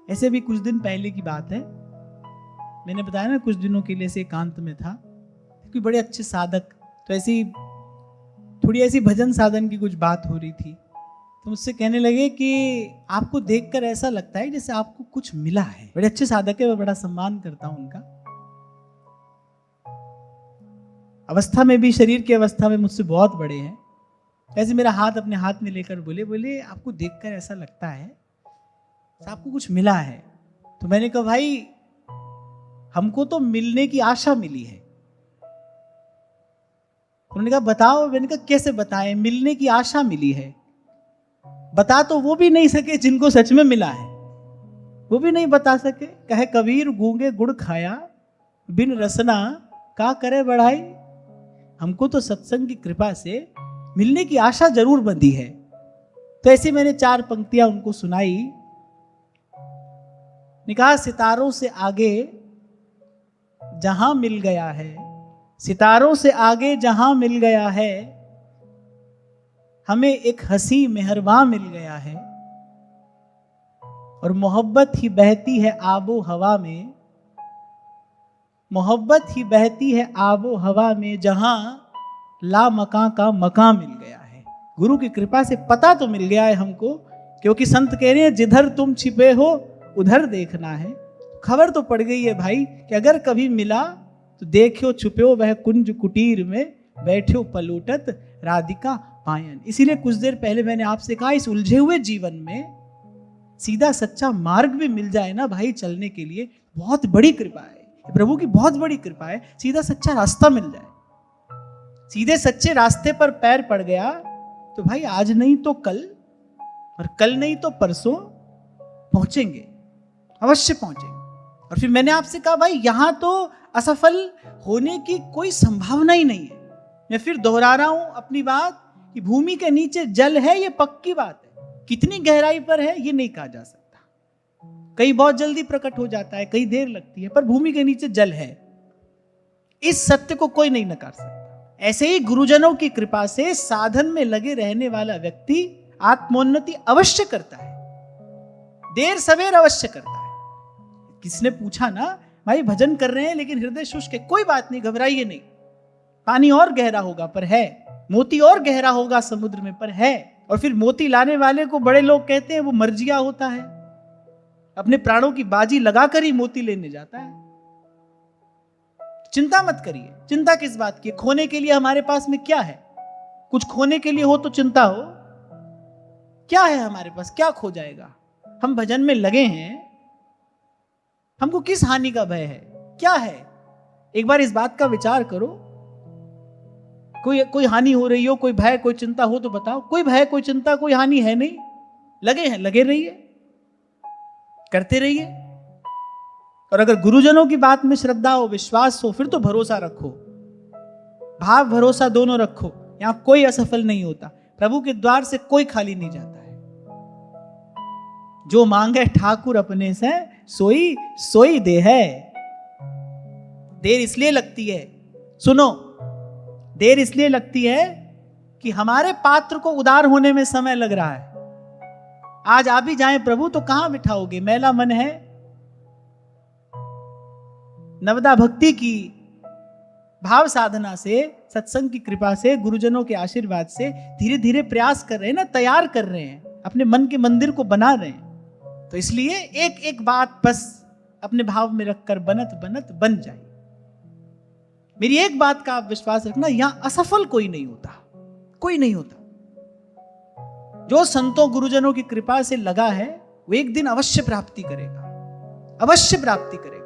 ऐसे भी कुछ दिन पहले की बात है, मैंने बताया ना कुछ दिनों के लिए से एकांत में था, क्योंकि बड़े अच्छे साधक, तो ऐसी थोड़ी ऐसी भजन साधन की कुछ बात हो रही थी, तो मुझसे कहने लगे कि आपको देखकर ऐसा लगता है जैसे आपको कुछ मिला है। बड़े अच्छे साधक है, मैं बड़ा सम्मान करता हूं उनका। अवस्था में भी, शरीर की अवस्था में मुझसे बहुत बड़े हैं। ऐसे मेरा हाथ अपने हाथ में लेकर बोले आपको देखकर ऐसा लगता है आपको कुछ मिला है। तो मैंने कहा भाई हमको तो मिलने की आशा मिली है। उन्होंने कहा बताओ। मैंने कहा कैसे बताएं, मिलने की आशा मिली है। बता तो वो भी नहीं सके जिनको सच में मिला है, वो भी नहीं बता सके। कहे कबीर गूंगे गुड़ खाया, बिन रसना का करे बढ़ाई। हमको तो सत्संग की कृपा से मिलने की आशा जरूर बंधी है। तो ऐसे मैंने 4 पंक्तियां उनको सुनाई। निकाह सितारों से आगे जहां मिल गया है, सितारों से आगे जहां मिल गया है, हमें एक हंसी मेहरबान मिल गया है। और मोहब्बत ही बहती है आबो हवा में, मोहब्बत ही बहती है आबो हवा में, जहां ला मकां का मकां मिल गया है। गुरु की कृपा से पता तो मिल गया है हमको, क्योंकि संत कह रहे हैं जिधर तुम छिपे हो उधर देखना है। खबर तो पड़ गई है भाई कि अगर कभी मिला तो देखियो छुप्यो वह कुंज कुटीर में, बैठ्यो पलूटत राधिका पायन। इसीलिए कुछ देर पहले मैंने आपसे कहा इस उलझे हुए जीवन में सीधा सच्चा मार्ग भी मिल जाए ना भाई चलने के लिए, बहुत बड़ी कृपा है, प्रभु की बहुत बड़ी कृपा है। सीधा सच्चा रास्ता मिल जाए, सीधे सच्चे रास्ते पर पैर पड़ गया तो भाई आज नहीं तो कल, और कल नहीं तो परसों पहुंचेंगे, अवश्य पहुंचेंगे। और फिर मैंने आपसे कहा भाई यहां तो असफल होने की कोई संभावना ही नहीं है। मैं फिर दोहरा रहा हूं अपनी बात कि भूमि के नीचे जल है, ये पक्की बात है। कितनी गहराई पर है ये नहीं कहा जा सकता, कहीं बहुत जल्दी प्रकट हो जाता है, कहीं देर लगती है, पर भूमि के नीचे जल है। इस सत्य को कोई नहीं नकार सकता। ऐसे ही गुरुजनों की कृपा से साधन में लगे रहने वाला व्यक्ति आत्मोन्नति अवश्य करता है, देर सवेर अवश्य करता है। किसने पूछा ना भाई भजन कर रहे हैं लेकिन हृदय शुष्क है, कोई बात नहीं, घबराइए नहीं। पानी और गहरा होगा पर है, मोती और गहरा होगा समुद्र में पर है। और फिर मोती लाने वाले को बड़े लोग कहते हैं वो मर्जिया होता है, अपने प्राणों की बाजी लगाकर ही मोती लेने जाता है। चिंता मत करिए। चिंता किस बात की? खोने के लिए हमारे पास में क्या है? कुछ खोने के लिए हो तो चिंता हो। क्या है हमारे पास? क्या खो जाएगा? हम भजन में लगे हैं, हमको किस हानि का भय है? क्या है? एक बार इस बात का विचार करो। कोई हानि हो रही हो, कोई भय, कोई चिंता हो तो बताओ। कोई भय, कोई चिंता, कोई हानि है नहीं। लगे हैं, लगे रहिए, करते रहिए। और अगर गुरुजनों की बात में श्रद्धा हो, विश्वास हो, फिर तो भरोसा रखो, भाव भरोसा दोनों रखो। यहां कोई असफल नहीं होता, प्रभु के द्वार से कोई खाली नहीं जाता है। जो मांगे ठाकुर अपने से सोई सोई दे है। देर इसलिए लगती है, सुनो, देर इसलिए लगती है कि हमारे पात्र को उदार होने में समय लग रहा है। आज आ भी जाएं प्रभु तो कहां बिठाओगे? मैला मन है। नवदा भक्ति की भाव साधना से, सत्संग की कृपा से, गुरुजनों के आशीर्वाद से धीरे धीरे प्रयास कर रहे हैं ना, तैयार कर रहे हैं, अपने मन के मंदिर को बना रहे हैं। तो इसलिए एक एक बात बस अपने भाव में रखकर बनत बनत बन जाए। मेरी एक बात का आप विश्वास रखना, यहां असफल कोई नहीं होता, कोई नहीं होता। जो संतों गुरुजनों की कृपा से लगा है वो एक दिन अवश्य प्राप्ति करेगा, अवश्य प्राप्ति करेगा।